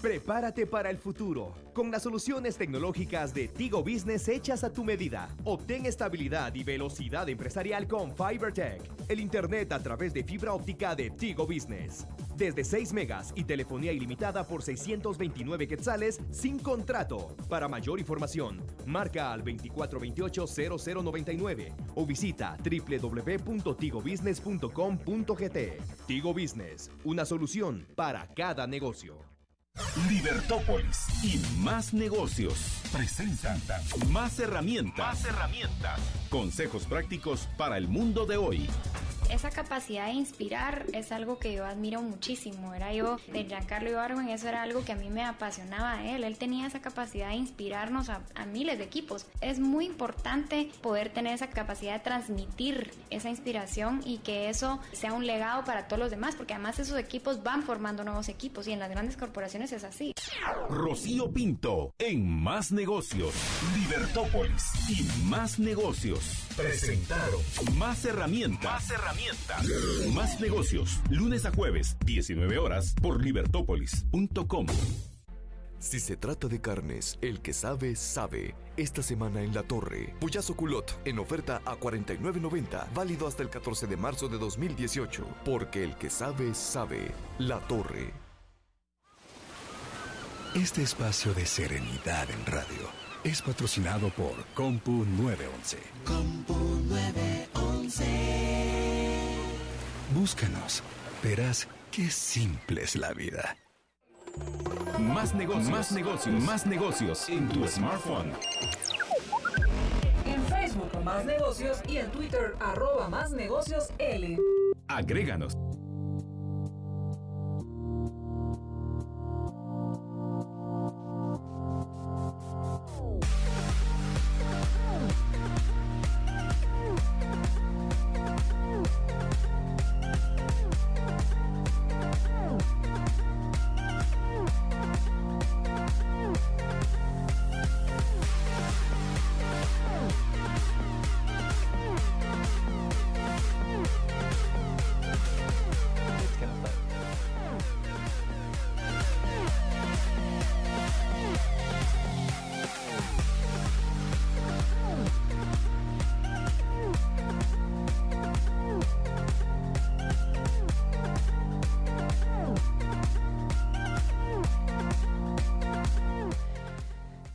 Prepárate para el futuro con las soluciones tecnológicas de Tigo Business hechas a tu medida. Obtén estabilidad y velocidad empresarial con FiberTech, el internet a través de fibra óptica de Tigo Business. Desde 6 megas y telefonía ilimitada por 629 quetzales sin contrato. Para mayor información, marca al 2428-0099 o visita www.tigobusiness.com.gt. Tigo Business, una solución para cada negocio. Libertópolis y Más Negocios presentan Más Herramientas. Consejos prácticos para el mundo de hoy. Esa capacidad de inspirar es algo que yo admiro muchísimo. Era yo de Giancarlo Ibargüen, eso era algo que a mí me apasionaba de él. Él tenía esa capacidad de inspirarnos a miles de equipos. Es muy importante poder tener esa capacidad de transmitir esa inspiración y que eso sea un legado para todos los demás, porque además esos equipos van formando nuevos equipos y en las grandes corporaciones es así. Rocío Pinto en Más Negocios. Libertópolis y Más Negocios presentaron Más Herramientas. Más Negocios, lunes a jueves, 19 horas, por libertópolis.com. Si se trata de carnes, el que sabe, sabe. Esta semana en La Torre, Pollazo Culot en oferta a $49.90, válido hasta el 14 de marzo de 2018. Porque el que sabe, sabe. La Torre. Este espacio de serenidad en radio es patrocinado por Compu 911. Búscanos, verás qué simple es la vida. Más negocios en tu smartphone. En Facebook Más Negocios y en Twitter @MásNegociosL. Agréganos.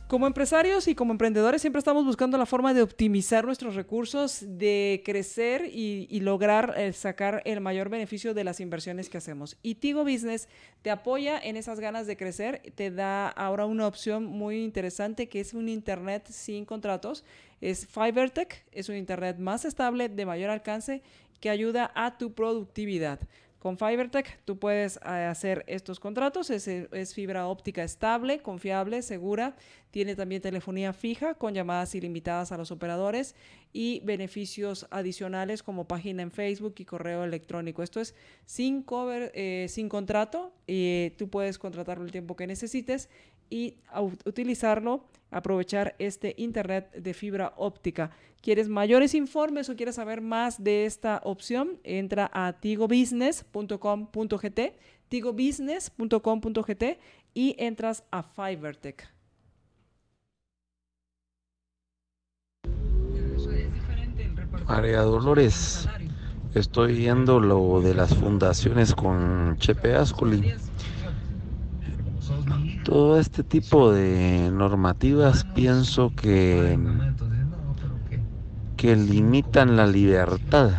Como empresarios y como emprendedores siempre estamos buscando la forma de optimizar nuestros recursos, de crecer y lograr sacar el mayor beneficio de las inversiones que hacemos. Y Tigo Business te apoya en esas ganas de crecer, te da ahora una opción muy interesante que es un internet sin contratos. Es FiberTech, es un internet más estable, de mayor alcance, que ayuda a tu productividad. Con FiberTech tú puedes hacer estos contratos, es fibra óptica estable, confiable, segura, tiene también telefonía fija con llamadas ilimitadas a los operadores y beneficios adicionales como página en Facebook y correo electrónico. Esto es sin contrato, tú puedes contratarlo el tiempo que necesites y utilizarlo, aprovechar este internet de fibra óptica. ¿Quieres mayores informes o quieres saber más de esta opción? Entra a tigobusiness.com.gt, tigobusiness.com.gt y entras a FiberTech. María Dolores, estoy viendo lo de las fundaciones con Chepe Ascoli. Todo este tipo de normativas pienso que limitan la libertad.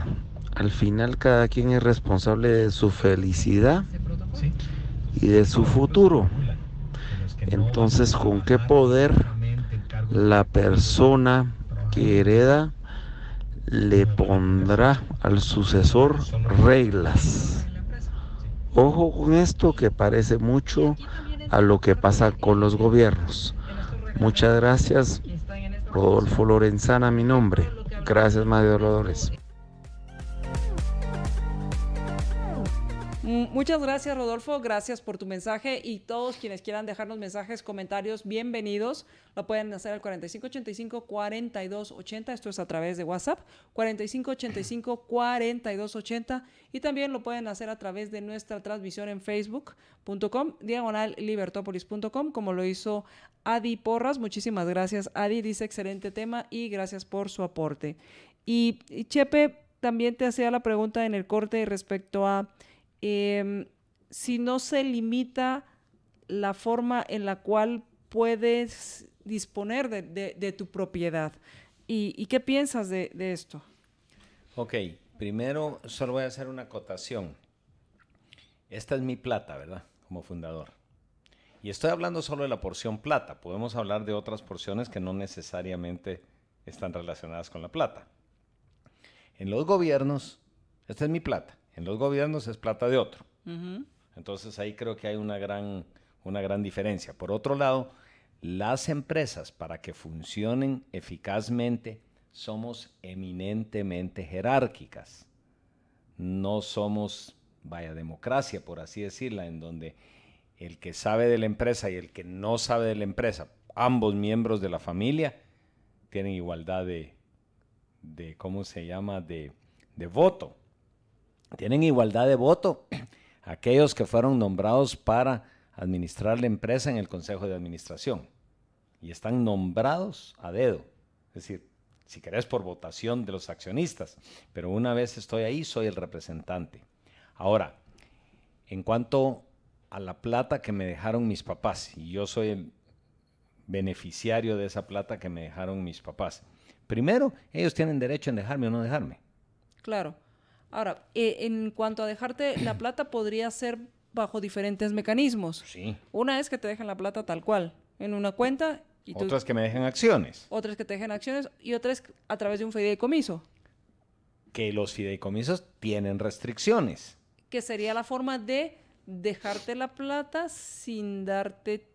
Al final cada quien es responsable de su felicidad y de su futuro. Entonces, ¿con qué poder la persona que hereda le pondrá al sucesor reglas? Ojo con esto, que parece mucho a lo que pasa con los gobiernos. Muchas gracias, Rodolfo Lorenzana, mi nombre. Gracias, María Dolores. Muchas gracias, Rodolfo, gracias por tu mensaje, y todos quienes quieran dejarnos mensajes, comentarios, bienvenidos. Lo pueden hacer al 4585-4280, esto es a través de WhatsApp, 4585-4280, y también lo pueden hacer a través de nuestra transmisión en facebook.com/libertopolis.com, como lo hizo Adi Porras. Muchísimas gracias, Adi, dice excelente tema y gracias por su aporte. Y Chepe también te hacía la pregunta en el corte respecto a si no se limita la forma en la cual puedes disponer de tu propiedad. ¿Y qué piensas de esto? Ok, primero solo voy a hacer una acotación. Esta es mi plata, ¿verdad? Como fundador. Y estoy hablando solo de la porción plata. Podemos hablar de otras porciones que no necesariamente están relacionadas con la plata. En los gobiernos, esta es mi plata. En los gobiernos es plata de otro. Uh-huh. Entonces ahí creo que hay una gran diferencia. Por otro lado, las empresas, para que funcionen eficazmente, somos eminentemente jerárquicas. No somos, democracia, por así decirla, en donde el que sabe de la empresa y el que no sabe de la empresa, ambos miembros de la familia, tienen igualdad de voto. Tienen igualdad de voto aquellos que fueron nombrados para administrar la empresa en el Consejo de Administración. Y están nombrados a dedo. Es decir, si querés por votación de los accionistas. Pero una vez estoy ahí, soy el representante. Ahora, en cuanto a la plata que me dejaron mis papás, y yo soy el beneficiario de esa plata que me dejaron mis papás. Primero, ellos tienen derecho en dejarme o no dejarme. Claro. Ahora, en cuanto a dejarte la plata, podría ser bajo diferentes mecanismos. Sí. Una es que te dejen la plata tal cual, en una cuenta. Y otras que me dejen acciones. Otras que te dejen acciones y otras a través de un fideicomiso. Que los fideicomisos tienen restricciones. Que sería la forma de dejarte la plata sin darte,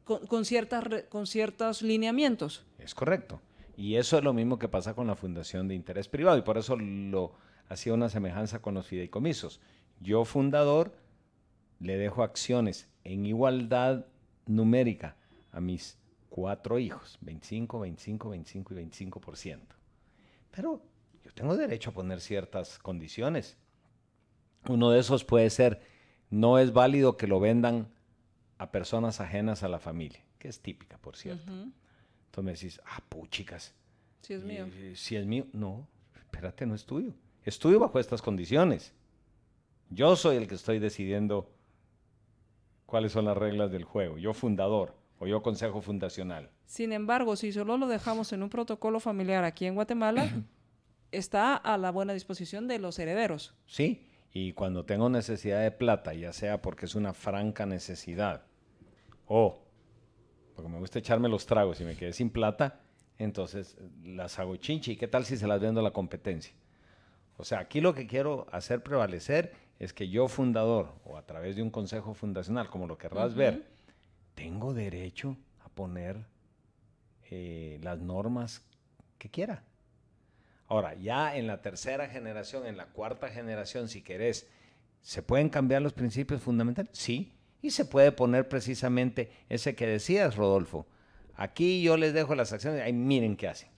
con ciertos lineamientos. Es correcto. Y eso es lo mismo que pasa con la fundación de interés privado, y por eso lo hacía una semejanza con los fideicomisos. Yo, fundador, le dejo acciones en igualdad numérica a mis 4 hijos, 25, 25, 25 y 25%. Pero yo tengo derecho a poner ciertas condiciones. Uno de esos puede ser, no es válido que lo vendan a personas ajenas a la familia, que es típica, por cierto. Uh-huh. Entonces me decís, puchicas. Si es mío. Si es mío. No, espérate, no es tuyo. Es tuyo bajo estas condiciones. Yo soy el que estoy decidiendo cuáles son las reglas del juego. Yo fundador o yo consejo fundacional. Sin embargo, si solo lo dejamos en un protocolo familiar aquí en Guatemala, está a la buena disposición de los herederos. Sí, y cuando tengo necesidad de plata, ya sea porque es una franca necesidad o porque me gusta echarme los tragos y me quedé sin plata, entonces las hago chinche. ¿Y qué tal si se las vendo a la competencia? O sea, aquí lo que quiero hacer prevalecer es que yo fundador, o a través de un consejo fundacional, como lo querrás ver, tengo derecho a poner las normas que quiera. Ahora, ya en la tercera generación, en la cuarta generación, si querés, ¿se pueden cambiar los principios fundamentales? Sí, y se puede poner precisamente ese que decías, Rodolfo. Aquí yo les dejo las acciones, ahí miren qué hacen.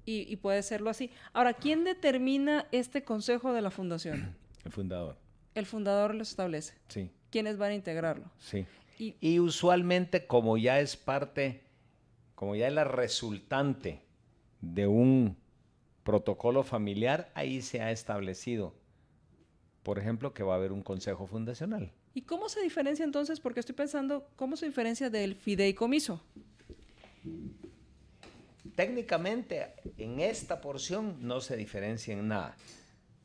Y puede serlo así. Ahora, ¿quién determina este consejo de la fundación? El fundador. El fundador lo establece. Sí. ¿Quiénes van a integrarlo? Sí. Y usualmente, como ya es la resultante de un protocolo familiar, ahí se ha establecido, por ejemplo, que va a haber un consejo fundacional. ¿Y cómo se diferencia entonces? Porque estoy pensando, ¿cómo se diferencia del fideicomiso? Técnicamente, en esta porción no se diferencia en nada.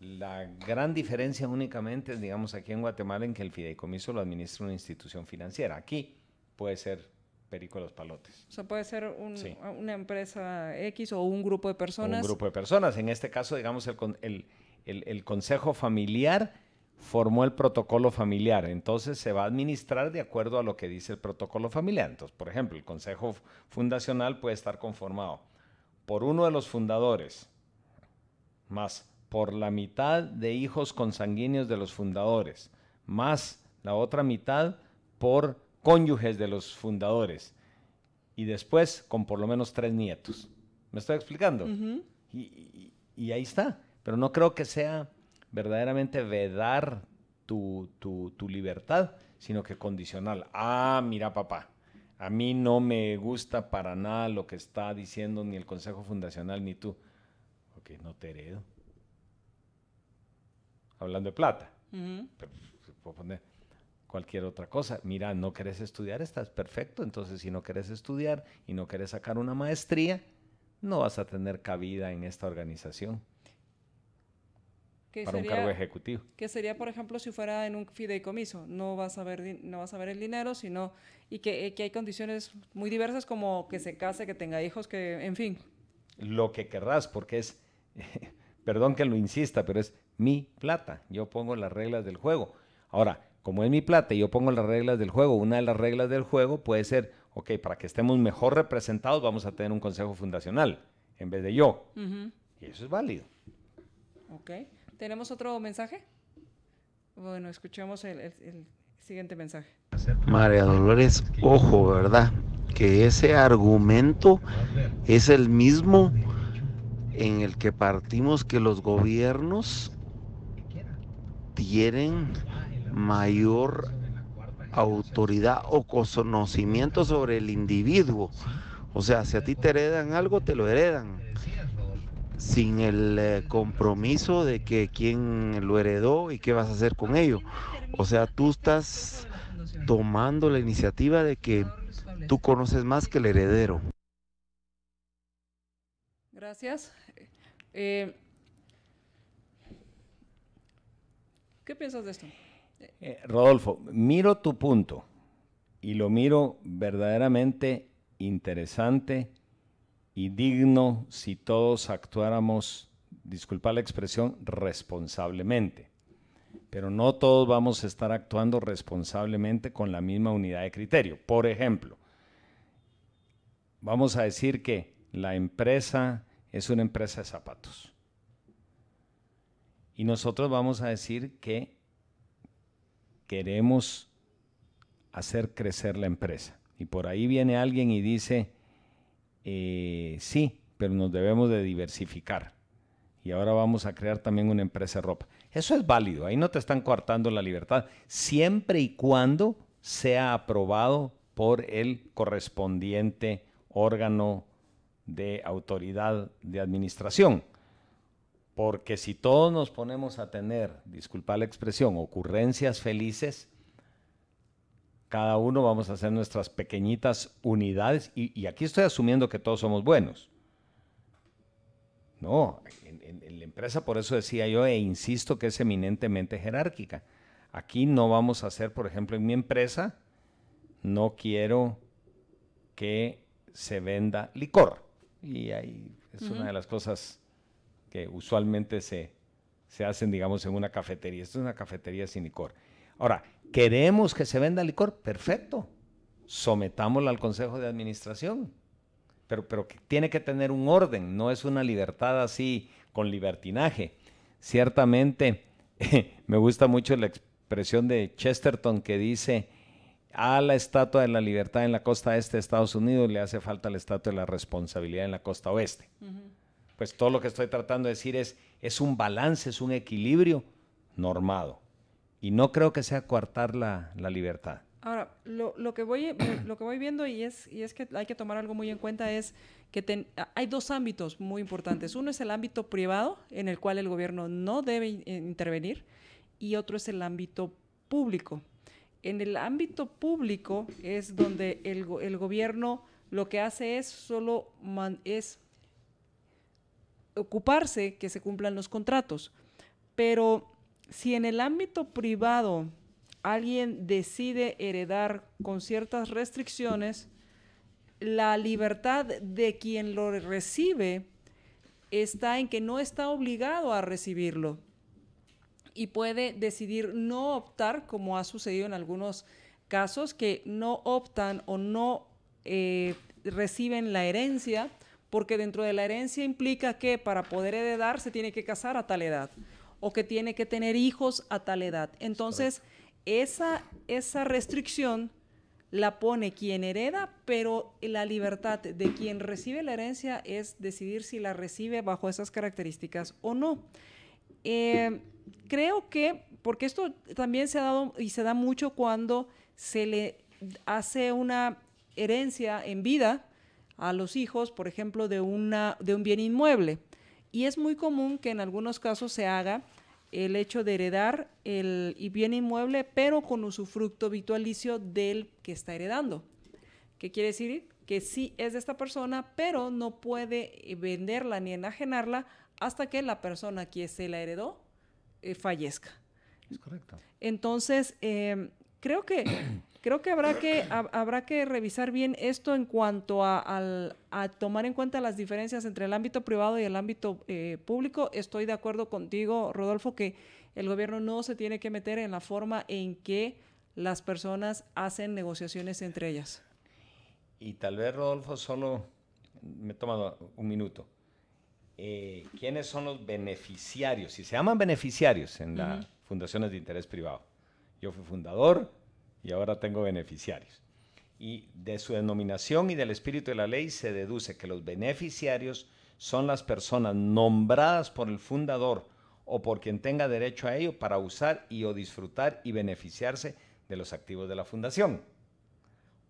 La gran diferencia únicamente es, digamos, aquí en Guatemala, en que el fideicomiso lo administra una institución financiera. Aquí puede ser Perico Los Palotes. O sea, puede ser una empresa X o un grupo de personas. Un grupo de personas. En este caso, digamos, el consejo familiar formó el protocolo familiar. Entonces, se va a administrar de acuerdo a lo que dice el protocolo familiar. Entonces, por ejemplo, el consejo fundacional puede estar conformado por uno de los fundadores, más por la mitad de hijos consanguíneos de los fundadores, más la otra mitad por cónyuges de los fundadores, y después con por lo menos 3 nietos. ¿Me estoy explicando? Y ahí está. Pero no creo que sea verdaderamente vedar tu libertad, sino que condicional. Ah, mira, papá, a mí no me gusta para nada lo que está diciendo ni el Consejo Fundacional ni tú. Ok, no te heredo. Hablando de plata. Pero se puede poner cualquier otra cosa. Mira, no querés estudiar, estás perfecto. Entonces, si no querés estudiar y no querés sacar una maestría, no vas a tener cabida en esta organización para un cargo ejecutivo. Que sería, por ejemplo, si fuera en un fideicomiso. No vas a ver el dinero, sino y que hay condiciones muy diversas, como que se case, que tenga hijos, que, en fin. Lo que querrás, porque es, perdón que lo insista, pero es mi plata. Yo pongo las reglas del juego. Ahora, como es mi plata y yo pongo las reglas del juego, una de las reglas del juego puede ser, ok, para que estemos mejor representados vamos a tener un consejo fundacional en vez de yo. Y eso es válido. Ok. ¿Tenemos otro mensaje? Bueno, escuchemos el siguiente mensaje. María Dolores, ojo, ¿verdad? Que ese argumento es el mismo en el que partimos, que los gobiernos tienen mayor autoridad o conocimiento sobre el individuo. O sea, si a ti te heredan algo, te lo heredan sin el compromiso de que quién lo heredó y qué vas a hacer con ello. O sea, tú estás tomando la iniciativa de que tú conoces más que el heredero. Gracias. ¿Qué piensas de esto? Rodolfo, miro tu punto y lo miro verdaderamente interesante y digno si todos actuáramos, disculpa la expresión, responsablemente. Pero no todos vamos a estar actuando responsablemente con la misma unidad de criterio. Por ejemplo, vamos a decir que la empresa es una empresa de zapatos. Y nosotros vamos a decir que queremos hacer crecer la empresa. Y por ahí viene alguien y dice, sí, pero nos debemos de diversificar. Y ahora vamos a crear también una empresa de ropa. Eso es válido, ahí no te están coartando la libertad, siempre y cuando sea aprobado por el correspondiente órgano de autoridad de administración. Porque si todos nos ponemos a tener, disculpa la expresión, ocurrencias felices, cada uno vamos a hacer nuestras pequeñitas unidades, y aquí estoy asumiendo que todos somos buenos. No, en la empresa, por eso decía yo, e insisto, que es eminentemente jerárquica. Aquí no vamos a hacer, por ejemplo, en mi empresa, no quiero que se venda licor. Y ahí es una de las cosas que usualmente se se hacen, digamos, en una cafetería. Esto es una cafetería sin licor. Ahora, ¿queremos que se venda licor? Perfecto. Sometámoslo al Consejo de Administración. Pero que tiene que tener un orden, no es una libertad así con libertinaje. Ciertamente, me gusta mucho la expresión de Chesterton que dice: a la Estatua de la Libertad en la costa este de Estados Unidos le hace falta la Estatua de la Responsabilidad en la costa oeste. Pues todo lo que estoy tratando de decir es un balance, es un equilibrio normado. Y no creo que sea coartar la libertad. Ahora, lo que voy viendo y es que hay que tomar algo muy en cuenta es que hay dos ámbitos muy importantes. Uno es el ámbito privado, en el cual el gobierno no debe intervenir, y otro es el ámbito público. En el ámbito público es donde el gobierno lo que hace es solo es ocuparse que se cumplan los contratos. Pero si en el ámbito privado alguien decide heredar con ciertas restricciones, la libertad de quien lo recibe está en que no está obligado a recibirlo y puede decidir no optar, como ha sucedido en algunos casos, que no optan o no reciben la herencia, porque dentro de la herencia implica que para poder heredar se tiene que casar a tal edad o que tiene que tener hijos a tal edad. Entonces, esa restricción la pone quien hereda, pero la libertad de quien recibe la herencia es decidir si la recibe bajo esas características o no. Creo que, porque esto también se ha dado y se da mucho cuando se le hace una herencia en vida a los hijos, por ejemplo, de un bien inmueble. Y es muy común que en algunos casos se haga el hecho de heredar el bien inmueble, pero con usufructo vitalicio del que está heredando. ¿Qué quiere decir? Que sí es de esta persona, pero no puede venderla ni enajenarla hasta que la persona que se la heredó fallezca. Es correcto. Entonces, creo que habrá que revisar bien esto en cuanto a tomar en cuenta las diferencias entre el ámbito privado y el ámbito público. Estoy de acuerdo contigo, Rodolfo, que el gobierno no se tiene que meter en la forma en que las personas hacen negociaciones entre ellas. Y tal vez, Rodolfo, solo me he tomado un minuto. ¿Quiénes son los beneficiarios? Si se llaman beneficiarios en las fundaciones de interés privado. Yo fui fundador y ahora tengo beneficiarios. Y de su denominación y del espíritu de la ley se deduce que los beneficiarios son las personas nombradas por el fundador o por quien tenga derecho a ello para usar y o disfrutar y beneficiarse de los activos de la fundación,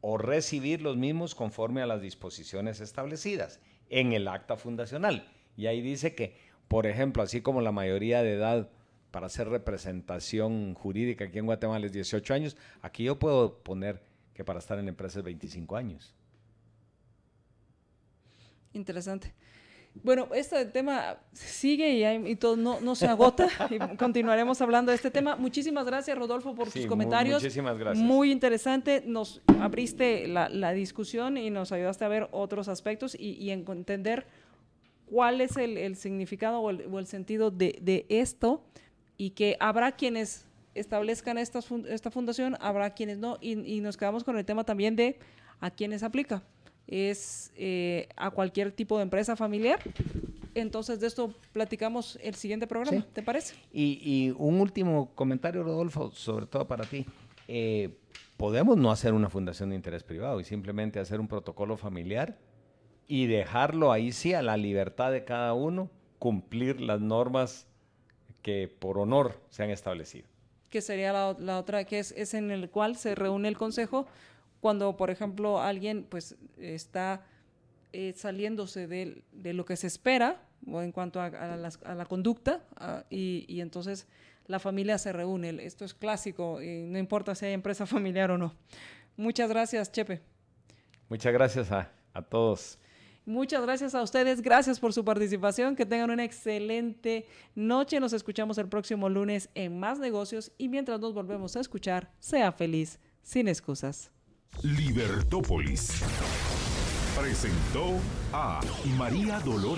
o recibir los mismos conforme a las disposiciones establecidas en el acta fundacional. Y ahí dice que, por ejemplo, así como la mayoría de edad para hacer representación jurídica aquí en Guatemala es 18 años, aquí yo puedo poner que para estar en la empresa es 25 años. Interesante. Bueno, este tema sigue y todo no se agota y continuaremos hablando de este tema. Muchísimas gracias, Rodolfo, por tus comentarios. Muchísimas gracias. Muy interesante. Nos abriste la discusión y nos ayudaste a ver otros aspectos y entender cuál es el significado o el sentido de esto, y que habrá quienes establezcan esta fundación, habrá quienes no, y nos quedamos con el tema también de a quienes aplica. Es a cualquier tipo de empresa familiar. Entonces, de esto platicamos el siguiente programa, ¿te parece? Y un último comentario, Rodolfo, sobre todo para ti. Podemos no hacer una fundación de interés privado y simplemente hacer un protocolo familiar y dejarlo ahí sí a la libertad de cada uno, cumplir las normas que por honor se han establecido. Que sería la otra, que es en el cual se reúne el consejo cuando, por ejemplo, alguien pues está saliéndose de lo que se espera o en cuanto a la conducta, y entonces la familia se reúne. Esto es clásico y no importa si hay empresa familiar o no. Muchas gracias, Chepe. Muchas gracias a todos. Muchas gracias a ustedes, gracias por su participación, que tengan una excelente noche. Nos escuchamos el próximo lunes en Más Negocios, y mientras nos volvemos a escuchar, sea feliz, sin excusas. Libertópolis presentó a María Dolores